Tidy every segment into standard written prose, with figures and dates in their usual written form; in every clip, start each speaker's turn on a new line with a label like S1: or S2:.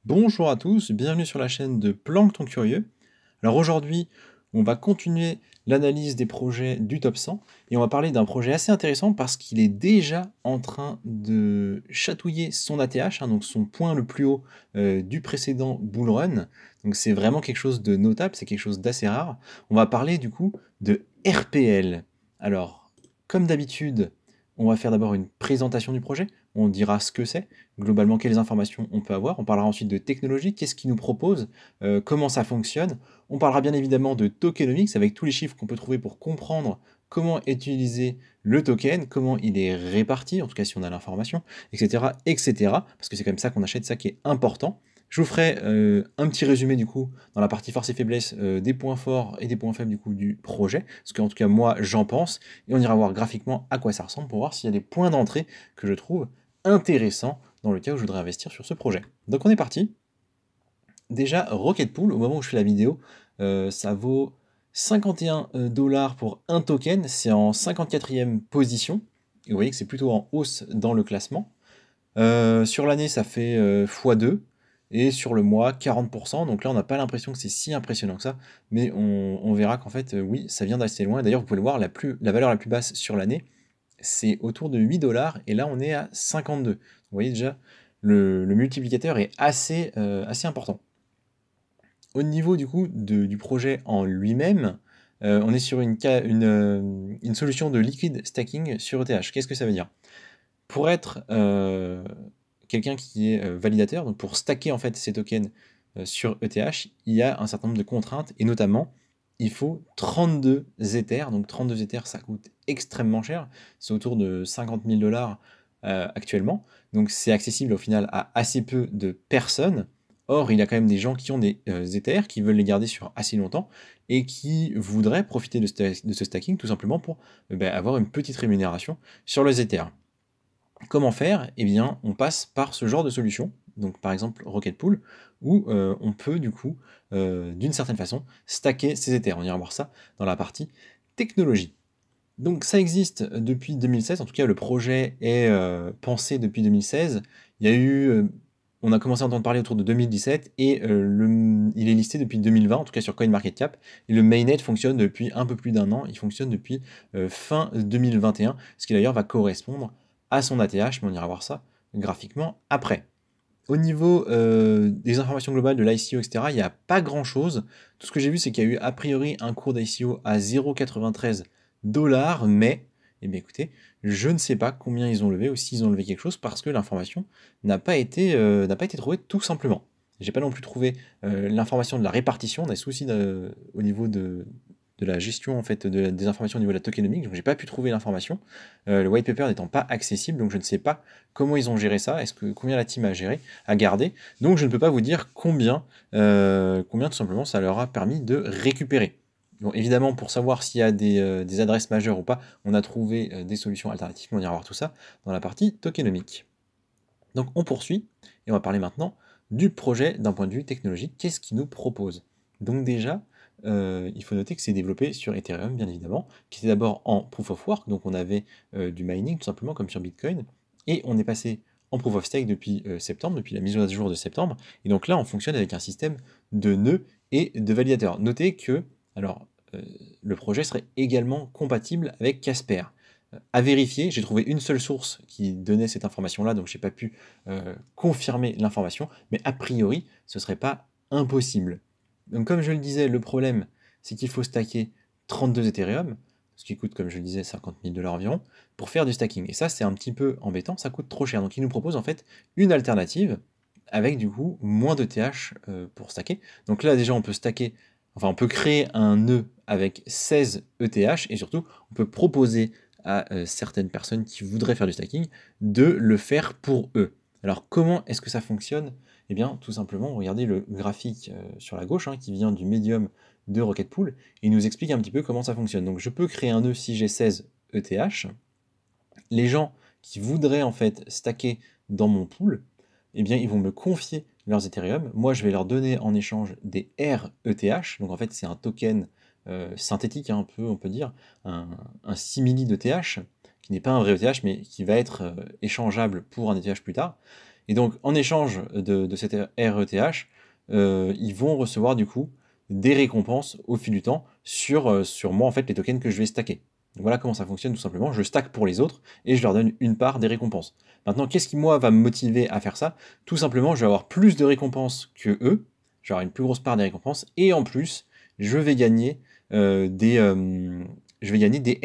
S1: Bonjour à tous, bienvenue sur la chaîne de Plancton Curieux. Alors aujourd'hui, on va continuer l'analyse des projets du top 100 et on va parler d'un projet assez intéressant parce qu'il est déjà en train de chatouiller son ATH, donc son point le plus haut du précédent bull run. Donc c'est vraiment quelque chose de notable, c'est quelque chose d'assez rare. On va parler du coup de RPL. Alors, comme d'habitude, on va faire d'abord une présentation du projet, on dira ce que c'est, globalement quelles informations on peut avoir, on parlera ensuite de technologie, qu'est-ce qu'il nous propose, comment ça fonctionne, on parlera bien évidemment de tokenomics avec tous les chiffres qu'on peut trouver pour comprendre comment utiliser le token, comment il est réparti, en tout cas si on a l'information, etc., etc., parce que c'est comme ça qu'on achète, ça qui est important. Je vous ferai un petit résumé du coup dans la partie force et faiblesse des points forts et des points faibles du coup du projet, ce qu'en tout cas moi j'en pense, et on ira voir graphiquement à quoi ça ressemble pour voir s'il y a des points d'entrée que je trouve intéressants dans le cas où je voudrais investir sur ce projet. Donc on est parti. Déjà, Rocket Pool, au moment où je fais la vidéo, ça vaut 51 dollars pour un token, c'est en 54e position. Et vous voyez que c'est plutôt en hausse dans le classement. Sur l'année, ça fait x2, et sur le mois, 40%. Donc là, on n'a pas l'impression que c'est si impressionnant que ça, mais on verra qu'en fait, oui, ça vient d'assez loin. D'ailleurs, vous pouvez le voir, la valeur la plus basse sur l'année, c'est autour de 8 dollars, et là, on est à 52. Vous voyez déjà, le multiplicateur est assez important. Au niveau du coup du projet en lui-même, on est sur une solution de liquid stacking sur ETH. Qu'est-ce que ça veut dire? Pour être quelqu'un qui est validateur, donc pour stacker en fait ces tokens sur ETH, il y a un certain nombre de contraintes, et notamment, il faut 32 Ethers. Donc 32 Ethers, ça coûte extrêmement cher. C'est autour de 50 000 dollars actuellement. Donc c'est accessible au final à assez peu de personnes. Or, il y a quand même des gens qui ont des Ethers, qui veulent les garder sur assez longtemps, et qui voudraient profiter de ce stacking tout simplement pour avoir une petite rémunération sur les Ethers. Comment faire? Eh bien, on passe par ce genre de solution, donc par exemple Rocket Pool, où on peut du coup, d'une certaine façon, stacker ses Ethers. On ira voir ça dans la partie technologie. Donc ça existe depuis 2016, en tout cas le projet est pensé depuis 2016. Il y a eu, on a commencé à entendre parler autour de 2017, et il est listé depuis 2020, en tout cas sur CoinMarketCap, et le mainnet fonctionne depuis un peu plus d'un an, il fonctionne depuis fin 2021, ce qui d'ailleurs va correspondre à son ATH, mais on ira voir ça graphiquement après. Au niveau des informations globales de l'ICO, etc., il n'y a pas grand-chose. Tout ce que j'ai vu, c'est qu'il y a eu a priori un cours d'ICO à 0,93 dollars, mais, eh bien écoutez, je ne sais pas combien ils ont levé, ou s'ils ont levé quelque chose, parce que l'information n'a pas été trouvée tout simplement. J'ai pas non plus trouvé l'information de la répartition, on a des soucis au niveau de la gestion en fait des informations au niveau de la tokenomics, donc j'ai pas pu trouver l'information. Le white paper n'étant pas accessible, donc je ne sais pas comment ils ont géré ça, combien la team a géré, a gardé, donc je ne peux pas vous dire combien tout simplement ça leur a permis de récupérer. Bon, évidemment, pour savoir s'il y a des adresses majeures ou pas, on a trouvé des solutions alternatives, mais on ira voir tout ça dans la partie tokenomique. Donc on poursuit, et on va parler maintenant du projet d'un point de vue technologique. Qu'est-ce qu'il nous propose? Donc déjà, il faut noter que c'est développé sur Ethereum, bien évidemment, qui était d'abord en Proof of Work, donc on avait du mining tout simplement comme sur Bitcoin, et on est passé en Proof of Stake depuis septembre, depuis la mise à jour de septembre, et donc là on fonctionne avec un système de nœuds et de validateurs. Notez que, alors, le projet serait également compatible avec Casper. À vérifier, j'ai trouvé une seule source qui donnait cette information-là, donc j'ai pas pu confirmer l'information, mais a priori, ce serait pas impossible. Donc comme je le disais, le problème, c'est qu'il faut stacker 32 Ethereum, ce qui coûte, comme je le disais, 50 000 dollars environ, pour faire du stacking. Et ça, c'est un petit peu embêtant, ça coûte trop cher. Donc il nous propose en fait une alternative avec du coup moins de TH pour stacker. Donc là, déjà, on peut stacker, enfin, on peut créer un nœud avec 16 ETH, et surtout, on peut proposer à certaines personnes qui voudraient faire du stacking de le faire pour eux. Alors comment est-ce que ça fonctionne? Eh bien tout simplement, regardez le graphique sur la gauche qui vient du médium de Rocket Pool, et il nous explique un petit peu comment ça fonctionne. Donc je peux créer un nœud si j'ai 16 ETH. Les gens qui voudraient en fait stacker dans mon pool, eh bien ils vont me confier leurs Ethereum. Moi je vais leur donner en échange des RETH. Donc en fait c'est un token synthétique, un peu, on peut dire, un simili d'ETH, qui n'est pas un vrai ETH, mais qui va être échangeable pour un ETH plus tard. Et donc, en échange de cette RETH, ils vont recevoir du coup des récompenses au fil du temps sur moi, en fait, les tokens que je vais stacker. Donc, voilà comment ça fonctionne tout simplement. Je stack pour les autres et je leur donne une part des récompenses. Maintenant, qu'est-ce qui, moi, va me motiver à faire ça? Tout simplement, je vais avoir plus de récompenses que eux, je vais avoir une plus grosse part des récompenses, et en plus, je vais gagner des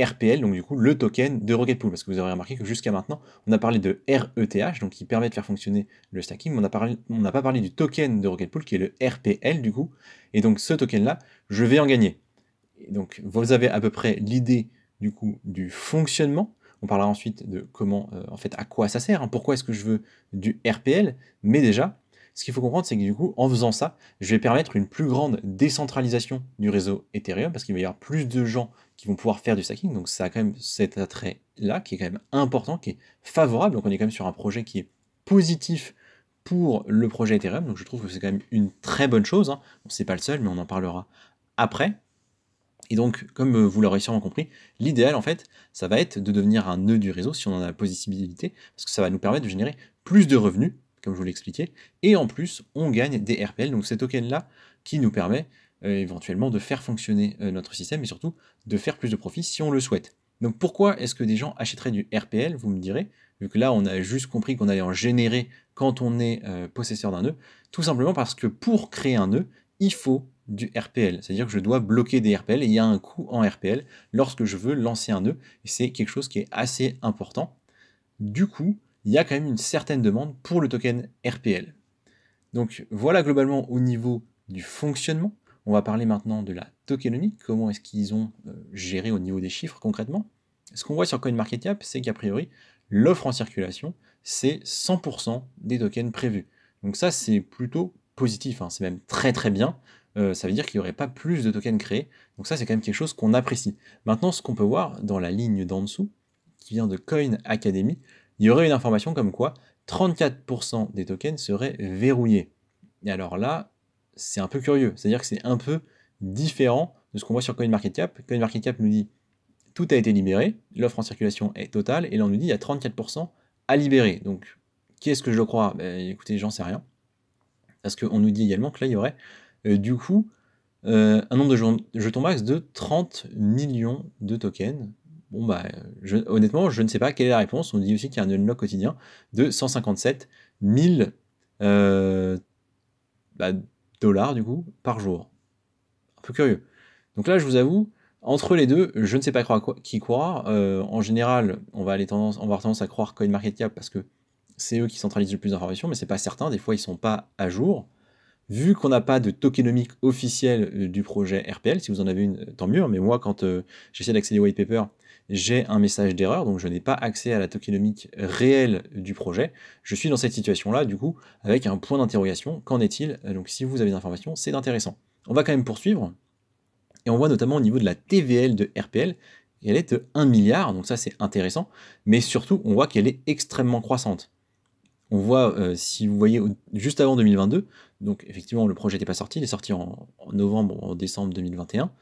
S1: RPL, donc du coup le token de Rocket Pool, parce que vous aurez remarqué que jusqu'à maintenant, on a parlé de RETH, donc qui permet de faire fonctionner le stacking, mais on n'a pas parlé du token de Rocket Pool, qui est le RPL du coup, et donc ce token-là, je vais en gagner. Et donc vous avez à peu près l'idée du coup du fonctionnement. On parlera ensuite de comment, en fait, à quoi ça sert, hein, pourquoi est-ce que je veux du RPL, mais déjà, ce qu'il faut comprendre, c'est que du coup, en faisant ça, je vais permettre une plus grande décentralisation du réseau Ethereum, parce qu'il va y avoir plus de gens qui vont pouvoir faire du stacking, donc ça a quand même cet attrait-là, qui est quand même important, qui est favorable, donc on est quand même sur un projet qui est positif pour le projet Ethereum, donc je trouve que c'est quand même une très bonne chose, hein. Bon, c'est pas le seul, mais on en parlera après. Et donc, comme vous l'aurez sûrement compris, l'idéal, en fait, ça va être de devenir un nœud du réseau, si on en a la possibilité, parce que ça va nous permettre de générer plus de revenus, comme je vous l'ai expliqué, et en plus, on gagne des RPL, donc ces tokens-là, qui nous permet éventuellement de faire fonctionner notre système, et surtout de faire plus de profit si on le souhaite. Donc pourquoi est-ce que des gens achèteraient du RPL, vous me direz, vu que là, on a juste compris qu'on allait en générer quand on est possesseur d'un nœud? Tout simplement parce que pour créer un nœud, il faut du RPL, c'est-à-dire que je dois bloquer des RPL et il y a un coût en RPL lorsque je veux lancer un nœud, et c'est quelque chose qui est assez important. Du coup, il y a quand même une certaine demande pour le token RPL. Donc voilà globalement au niveau du fonctionnement. On va parler maintenant de la tokenomique, comment est-ce qu'ils ont géré au niveau des chiffres concrètement. Ce qu'on voit sur CoinMarketCap, c'est qu'a priori, l'offre en circulation, c'est 100% des tokens prévus. Donc ça, c'est plutôt positif, hein. C'est même très très bien. Ça veut dire qu'il n'y aurait pas plus de tokens créés. Donc ça, c'est quand même quelque chose qu'on apprécie. Maintenant, ce qu'on peut voir dans la ligne d'en dessous, qui vient de Coin Academy, il y aurait une information comme quoi 34% des tokens seraient verrouillés. Et alors là, c'est un peu curieux. C'est-à-dire que c'est un peu différent de ce qu'on voit sur CoinMarketCap. CoinMarketCap nous dit tout a été libéré, l'offre en circulation est totale, et là on nous dit il y a 34% à libérer. Donc, qu'est-ce que je dois croire? Écoutez, j'en sais rien. Parce qu'on nous dit également que là, il y aurait du coup un nombre de jetons max de 30 millions de tokens. Bon, bah, honnêtement, je ne sais pas quelle est la réponse. On dit aussi qu'il y a un unlock quotidien de 157 000 dollars, du coup, par jour. Un peu curieux. Donc là, je vous avoue, entre les deux, je ne sais pas qui croire. En général, on va avoir tendance à croire CoinMarketCap parce que c'est eux qui centralisent le plus d'informations, mais c'est pas certain. Des fois, ils sont pas à jour. Vu qu'on n'a pas de tokenomique officielle du projet RPL, si vous en avez une, tant mieux, hein, mais moi, quand j'essaie d'accéder au white paper, j'ai un message d'erreur, donc je n'ai pas accès à la tokenomique réelle du projet. Je suis dans cette situation-là, du coup, avec un point d'interrogation. Qu'en est-il? Donc si vous avez des informations, c'est intéressant. On va quand même poursuivre, et on voit notamment au niveau de la TVL de RPL, elle est de 1 milliard, donc ça c'est intéressant, mais surtout, on voit qu'elle est extrêmement croissante. On voit, si vous voyez, juste avant 2022, donc effectivement le projet n'était pas sorti, il est sorti en novembre, en décembre 2021,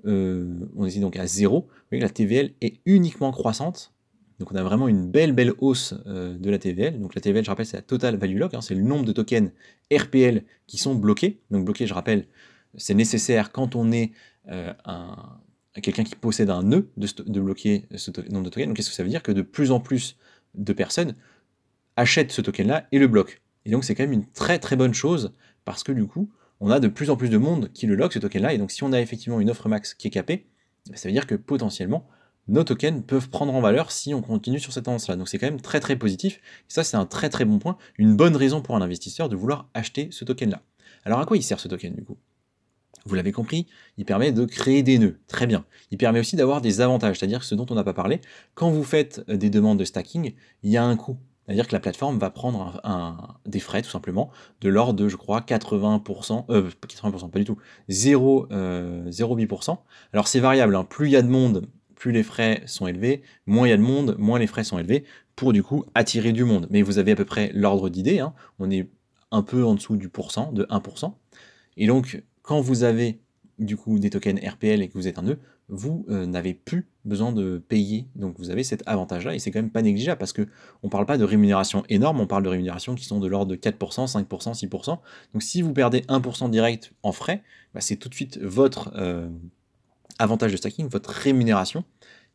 S1: on était donc à 0, vous voyez que la TVL est uniquement croissante, donc on a vraiment une belle hausse de la TVL, donc la TVL je rappelle c'est la Total Value Lock, hein, c'est le nombre de tokens RPL qui sont bloqués, donc bloqués je rappelle, c'est nécessaire quand on est quelqu'un qui possède un nœud de bloquer ce nombre de tokens, donc qu'est-ce que ça veut dire? Que de plus en plus de personnes achète ce token-là et le bloque. Et donc c'est quand même une très bonne chose, parce que du coup, on a de plus en plus de monde qui le lock, ce token-là, et donc si on a effectivement une offre max qui est capée, ça veut dire que potentiellement, nos tokens peuvent prendre en valeur si on continue sur cette tendance-là. Donc c'est quand même très positif, et ça c'est un très bon point, une bonne raison pour un investisseur de vouloir acheter ce token-là. Alors à quoi il sert ce token du coup? Vous l'avez compris, il permet de créer des nœuds, très bien. Il permet aussi d'avoir des avantages, c'est-à-dire ce dont on n'a pas parlé, quand vous faites des demandes de stacking, il y a un coût. C'est-à-dire que la plateforme va prendre des frais, tout simplement, de l'ordre de, je crois, 80%, 80%, pas du tout, 0,8%. Alors c'est variable, hein. Plus il y a de monde, plus les frais sont élevés, moins il y a de monde, moins les frais sont élevés, pour du coup attirer du monde. Mais vous avez à peu près l'ordre d'idée, hein. On est un peu en dessous du pourcent, de 1%. Et donc, quand vous avez du coup des tokens RPL et que vous êtes un nœud, vous n'avez plus besoin de payer. Donc vous avez cet avantage-là, et c'est quand même pas négligeable, parce qu'on ne parle pas de rémunération énorme, on parle de rémunérations qui sont de l'ordre de 4%, 5%, 6%. Donc si vous perdez 1% direct en frais, bah, c'est tout de suite votre avantage de stacking, votre rémunération,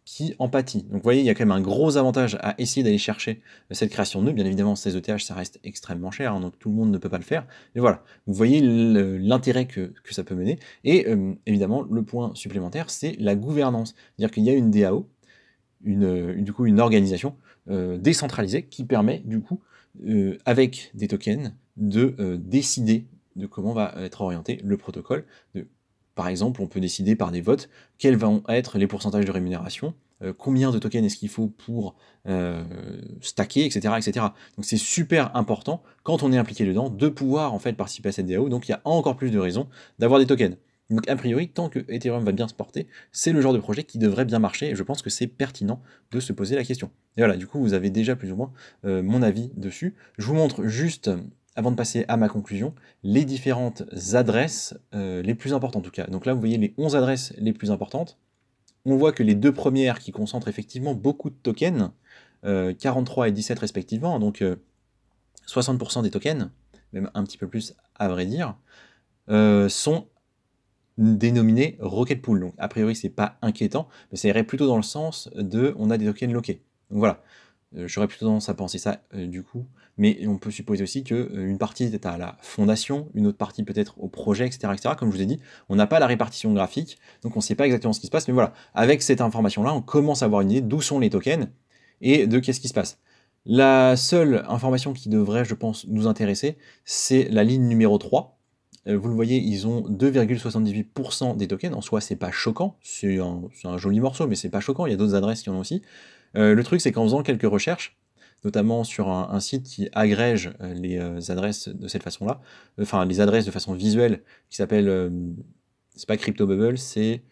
S1: qui en pâtit. Donc vous voyez, il y a quand même un gros avantage à essayer d'aller chercher cette création de nœuds. Bien évidemment, ces ETH, ça reste extrêmement cher, hein, donc tout le monde ne peut pas le faire. Mais voilà, vous voyez l'intérêt que ça peut mener. Et évidemment, le point supplémentaire, c'est la gouvernance. C'est-à-dire qu'il y a une DAO, du coup une organisation décentralisée qui permet, du coup, avec des tokens, de décider de comment va être orienté le protocole. Par exemple, on peut décider par des votes quels vont être les pourcentages de rémunération, combien de tokens est-ce qu'il faut pour stacker, etc., etc. Donc c'est super important, quand on est impliqué dedans, de pouvoir en fait participer à cette DAO. Donc il y a encore plus de raisons d'avoir des tokens. Donc a priori, tant que Ethereum va bien se porter, c'est le genre de projet qui devrait bien marcher, et je pense que c'est pertinent de se poser la question. Et voilà, du coup, vous avez déjà plus ou moins mon avis dessus. Je vous montre juste, avant de passer à ma conclusion, les différentes adresses les plus importantes en tout cas. Donc là, vous voyez les 11 adresses les plus importantes. On voit que les deux premières qui concentrent effectivement beaucoup de tokens, 43 et 17 respectivement, donc 60% des tokens, même un petit peu plus à vrai dire, sont dénominés Rocket Pool. Donc a priori, c'est pas inquiétant, mais ça irait plutôt dans le sens de on a des tokens loqués. Donc voilà. J'aurais plutôt tendance à penser ça du coup, mais on peut supposer aussi qu'une partie est à la fondation, une autre partie peut-être au projet, etc., etc. Comme je vous ai dit, on n'a pas la répartition graphique, donc on ne sait pas exactement ce qui se passe, mais voilà, avec cette information-là, on commence à avoir une idée d'où sont les tokens et de qu'est-ce qui se passe. La seule information qui devrait, je pense, nous intéresser, c'est la ligne numéro 3. Vous le voyez, ils ont 2,78% des tokens. En soi, c'est pas choquant, c'est un joli morceau, mais c'est pas choquant, il y a d'autres adresses qui en ont aussi. Le truc, c'est qu'en faisant quelques recherches, notamment sur un site qui agrège les adresses de cette façon-là, enfin les adresses de façon visuelle, qui s'appelle, c'est pas CryptoBubble, c'est...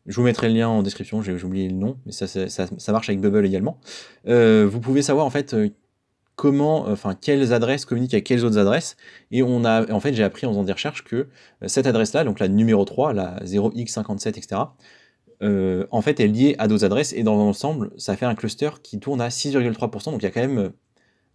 S1: Je vous mettrai le lien en description, j'ai oublié le nom, mais ça marche avec Bubble également. Vous pouvez savoir en fait quelles adresses communiquent avec quelles autres adresses, et en fait j'ai appris en faisant des recherches que cette adresse-là, donc la numéro 3, la 0x57, etc., en fait, est liée à d'autres adresses, et dans l'ensemble, ça fait un cluster qui tourne à 6,3%, donc il y a quand même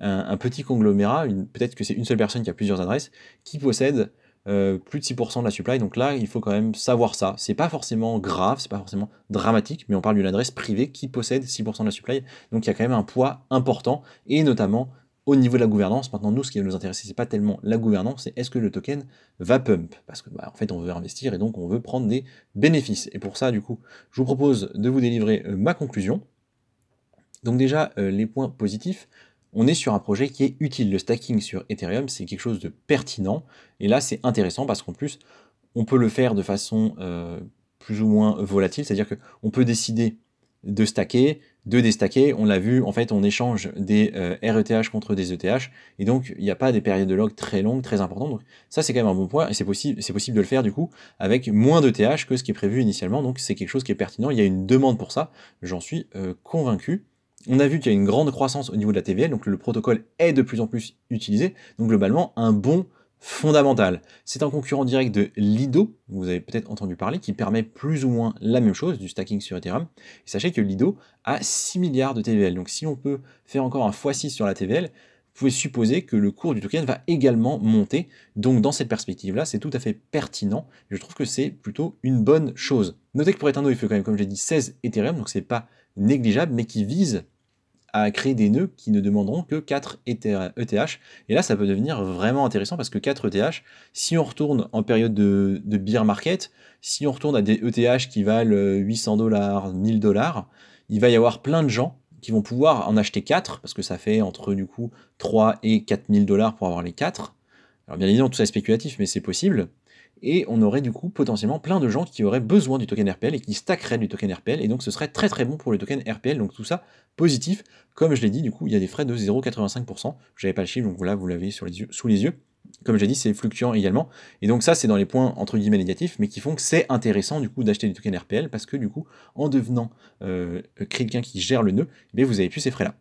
S1: un petit conglomérat, peut-être que c'est une seule personne qui a plusieurs adresses, qui possède plus de 6% de la supply, donc là, il faut quand même savoir ça. C'est pas forcément grave, c'est pas forcément dramatique, mais on parle d'une adresse privée qui possède 6% de la supply, donc il y a quand même un poids important, et notamment au niveau de la gouvernance. Maintenant, nous, ce qui va nous intéresser, c'est pas tellement la gouvernance, c'est est-ce que le token va pump, parce que en fait, on veut investir, et donc on veut prendre des bénéfices. Et pour ça, du coup, je vous propose de vous délivrer ma conclusion. Donc déjà, les points positifs, on est sur un projet qui est utile. Le stacking sur Ethereum, c'est quelque chose de pertinent, et là, c'est intéressant parce qu'en plus, on peut le faire de façon plus ou moins volatile, c'est-à-dire qu'on peut décider de stacker, de déstacker. On l'a vu, en fait, on échange des RETH contre des ETH, et donc il n'y a pas des périodes de log très longues, très importantes. Donc ça, c'est quand même un bon point, et c'est possible de le faire du coup avec moins d'ETH que ce qui est prévu initialement. Donc c'est quelque chose qui est pertinent. Il y a une demande pour ça, j'en suis convaincu. On a vu qu'il y a une grande croissance au niveau de la TVL, donc le protocole est de plus en plus utilisé. Donc globalement, un bon fondamental. C'est un concurrent direct de Lido, vous avez peut-être entendu parler, qui permet plus ou moins la même chose, du stacking sur Ethereum. Et sachez que Lido a 6 milliards de TVL. Donc si on peut faire encore un x6 sur la TVL, vous pouvez supposer que le cours du token va également monter. Donc dans cette perspective-là, c'est tout à fait pertinent. Je trouve que c'est plutôt une bonne chose. Notez que pour Ethereum, il faut quand même, comme j'ai dit, 16 Ethereum, donc c'est pas négligeable, mais qui vise à créer des nœuds qui ne demanderont que 4 ETH. Et là, ça peut devenir vraiment intéressant parce que 4 ETH, si on retourne en période de bear market, si on retourne à des ETH qui valent 800 $, 1000 $, il va y avoir plein de gens qui vont pouvoir en acheter 4, parce que ça fait entre du coup 3 et 4000 $ pour avoir les 4. Alors bien évidemment, tout ça est spéculatif, mais c'est possible. Et on aurait du coup potentiellement plein de gens qui auraient besoin du token RPL et qui stackeraient du token RPL, et donc ce serait très très bon pour le token RPL, donc tout ça positif. Comme je l'ai dit, du coup, il y a des frais de 0,85%. Je n'avais pas le chiffre, donc voilà, vous l'avez sous les yeux. Comme j'ai dit, c'est fluctuant également. Et donc ça, c'est dans les points entre guillemets négatifs, mais qui font que c'est intéressant du coup d'acheter du token RPL, parce que du coup, en devenant quelqu'un qui gère le nœud, eh vous avez plus ces frais-là.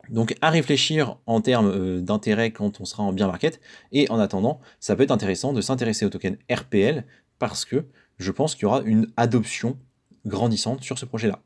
S1: Donc à réfléchir en termes d'intérêt quand on sera en bear market, et en attendant, ça peut être intéressant de s'intéresser au token RPL, parce que je pense qu'il y aura une adoption grandissante sur ce projet-là.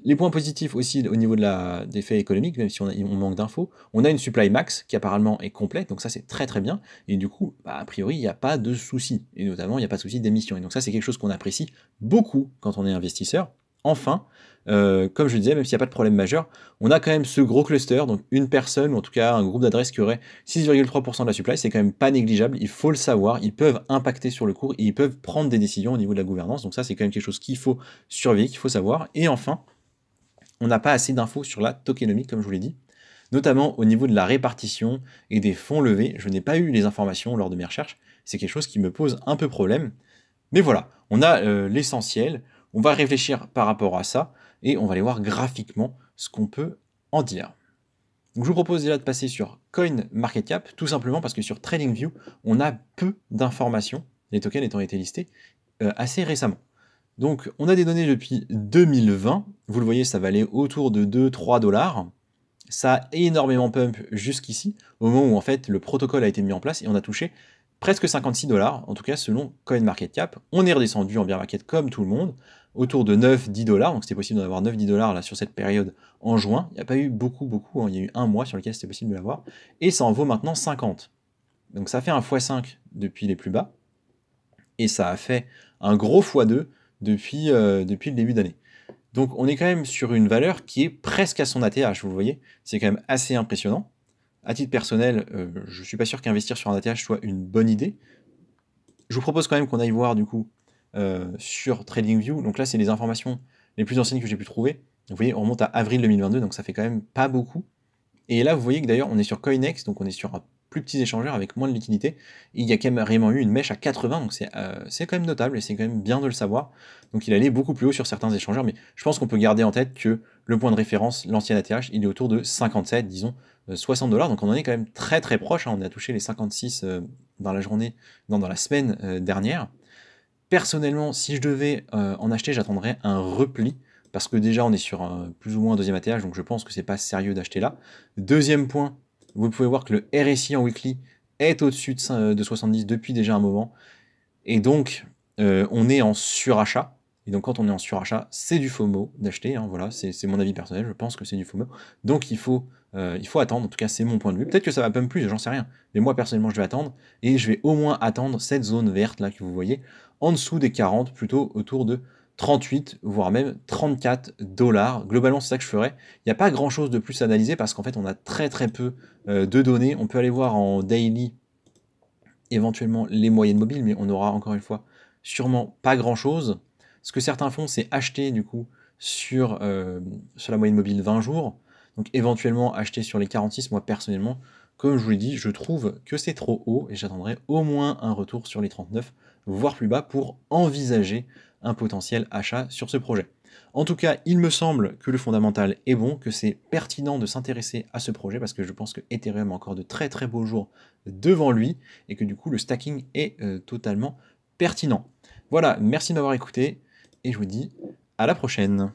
S1: Les points positifs aussi au niveau des faits économiques, même si on manque d'infos, on a une supply max qui apparemment est complète, donc ça c'est très très bien, et du coup, bah, a priori, il n'y a pas de souci, et notamment il n'y a pas de souci d'émission, et donc ça c'est quelque chose qu'on apprécie beaucoup quand on est investisseur. Enfin, comme je le disais, même s'il n'y a pas de problème majeur, on a quand même ce gros cluster, donc une personne, ou en tout cas un groupe d'adresses qui aurait 6,3% de la supply, c'est quand même pas négligeable, il faut le savoir, ils peuvent impacter sur le cours, et ils peuvent prendre des décisions au niveau de la gouvernance, donc ça c'est quand même quelque chose qu'il faut surveiller, qu'il faut savoir, et enfin, on n'a pas assez d'infos sur la tokenomique, comme je vous l'ai dit, notamment au niveau de la répartition et des fonds levés. Je n'ai pas eu les informations lors de mes recherches, c'est quelque chose qui me pose un peu problème. Mais voilà, on a l'essentiel, on va réfléchir par rapport à ça, et on va aller voir graphiquement ce qu'on peut en dire. Donc je vous propose déjà de passer sur CoinMarketCap, tout simplement parce que sur TradingView, on a peu d'informations, les tokens étant été listés assez récemment. Donc, on a des données depuis 2020. Vous le voyez, ça valait autour de 2-3 dollars. Ça a énormément pump jusqu'ici, au moment où en fait le protocole a été mis en place et on a touché presque 56 dollars, en tout cas selon CoinMarketCap. On est redescendu en bear market comme tout le monde, autour de 9-10 dollars. Donc c'était possible d'en avoir 9-10 dollars là sur cette période en juin. Il n'y a pas eu beaucoup, hein. Il y a eu un mois sur lequel c'était possible de l'avoir. Et ça en vaut maintenant 50. Donc ça fait un x5 depuis les plus bas. Et ça a fait un gros x2 depuis le début d'année. Donc on est quand même sur une valeur qui est presque à son ATH, vous le voyez, c'est quand même assez impressionnant. À titre personnel, je ne suis pas sûr qu'investir sur un ATH soit une bonne idée. Je vous propose quand même qu'on aille voir du coup sur TradingView. Donc là, c'est les informations les plus anciennes que j'ai pu trouver. Vous voyez, on remonte à avril 2022, donc ça fait quand même pas beaucoup. Et là, vous voyez que d'ailleurs, on est sur CoinEx, donc on est sur un plus petits échangeurs avec moins de liquidité. Et il y a carrément eu une mèche à 80, donc c'est quand même notable et c'est quand même bien de le savoir. Donc il allait beaucoup plus haut sur certains échangeurs, mais je pense qu'on peut garder en tête que le point de référence, l'ancien ATH, il est autour de 57, disons 60 dollars. Donc on en est quand même très très proche. Hein. On a touché les 56 dans la journée, non, dans la semaine dernière. Personnellement, si je devais en acheter, j'attendrais un repli. Parce que déjà, on est sur plus ou moins un deuxième ATH, donc je pense que c'est pas sérieux d'acheter là. Deuxième point, vous pouvez voir que le RSI en weekly est au-dessus de 70 depuis déjà un moment. Et donc, on est en surachat. Et donc, quand on est en surachat, c'est du FOMO d'acheter. Hein, voilà, c'est mon avis personnel. Je pense que c'est du FOMO. Donc, il faut attendre. En tout cas, c'est mon point de vue. Peut-être que ça va pump plus, j'en sais rien. Mais moi, personnellement, je vais attendre. Et je vais au moins attendre cette zone verte là que vous voyez en dessous des 40, plutôt autour de 38, voire même 34 dollars. Globalement, c'est ça que je ferais. Il n'y a pas grand-chose de plus à analyser parce qu'en fait, on a très très peu de données. On peut aller voir en daily éventuellement les moyennes mobiles, mais on aura encore une fois sûrement pas grand-chose. Ce que certains font, c'est acheter du coup sur la moyenne mobile 20 jours, donc éventuellement acheter sur les 46. Moi personnellement, comme je vous l'ai dit, je trouve que c'est trop haut et j'attendrai au moins un retour sur les 39, voire plus bas, pour envisager un potentiel achat sur ce projet. En tout cas, il me semble que le fondamental est bon, que c'est pertinent de s'intéresser à ce projet parce que je pense que Ethereum a encore de très très beaux jours devant lui et que du coup le stacking est totalement pertinent. Voilà, merci de m'avoir écouté et je vous dis à la prochaine.